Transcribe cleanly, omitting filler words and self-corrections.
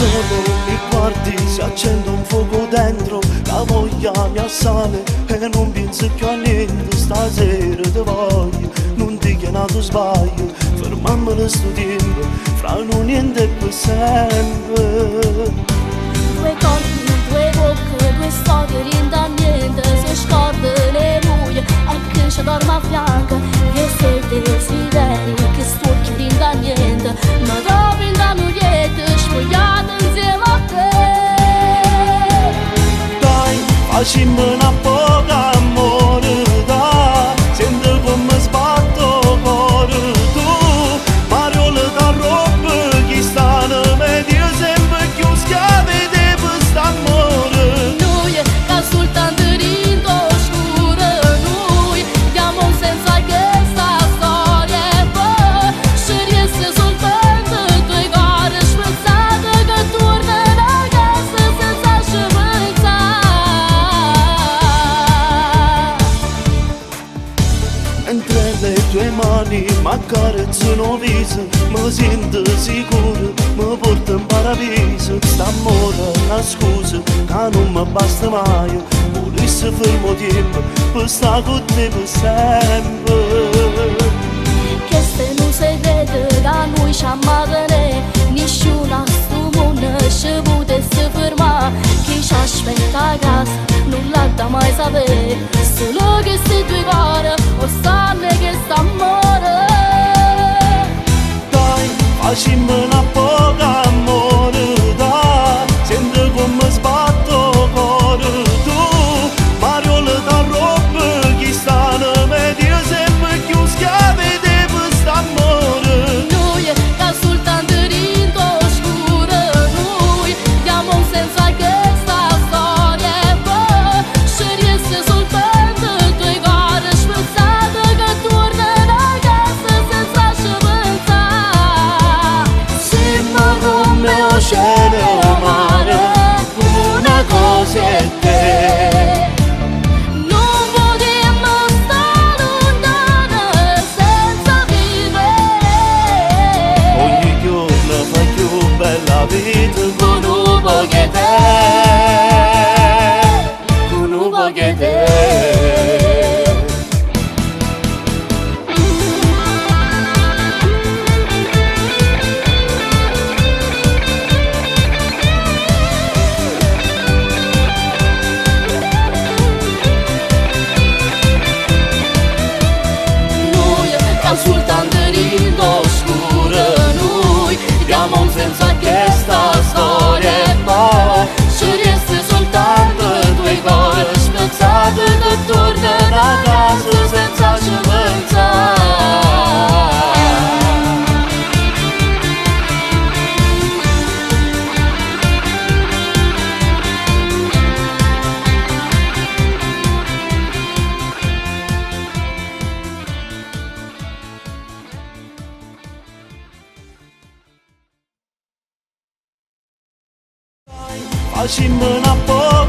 Solo mi guardi, si accende un fuoco dentro, la voglia mi assale e non penso più a niente. Stasera ti voglio, non ti chiamato sbaglio, fermammo sto tempo, fra non niente e per sempre. Due corpi, due bocche, due storie rinda niente, si scorda le luce e che ci dorme a fianco, e se il desideri che stucchi rinda niente, ma dopo in da nugliette, spogliato insieme a te. Dai, facciamo una poca amore, dai, senti come sbatto cuore tu, Mariola da roba, chi sta ne medio sempre più schiave di quest'amore. Noi, che soltanto rindo oscuro, noi, diamo un senso a questa storia e poi ci riesce soltanto due cuori spezzati che tornano a casa senza ci pensare. Mentre le tue mani mi accarezzano viso, mi sento sicuro, mi porto in paradiso. St'amore è una scusa che non mi basta mai, volessi fermo tempo per stare con te per sempre. Questo è un segreto che noi ci amavamo, nessuno a sto mondo ci potesse fermare. Chi ci aspetta a casa non l'ha da mai sapere, solo che questi due cuori o stanno che st'amore. Dai, facciamo una poca amore, dai, senti come sbatto cuore tu, Mariola da roba, chi sta ne medio sempre più schiave di quest'amore. Noi che soltanto rindo oscuro, noi diamo un senso a questa storia e poi ci riesce soltanto due cuori spezzati che tornano a casa senza ci pensare. Siamo come oceano e mare, una cosa è te. Non potremmo stare lontani senza vivere. Ogni giorno fa più bella vita con un po' che te, con un po' che te. Noi che soltanto rindo oscuro, noi diamo un senso a questa storia e poi ci riesce soltanto due cuori spezzati che tornano a casa senza ci pensare. Facciamo una poca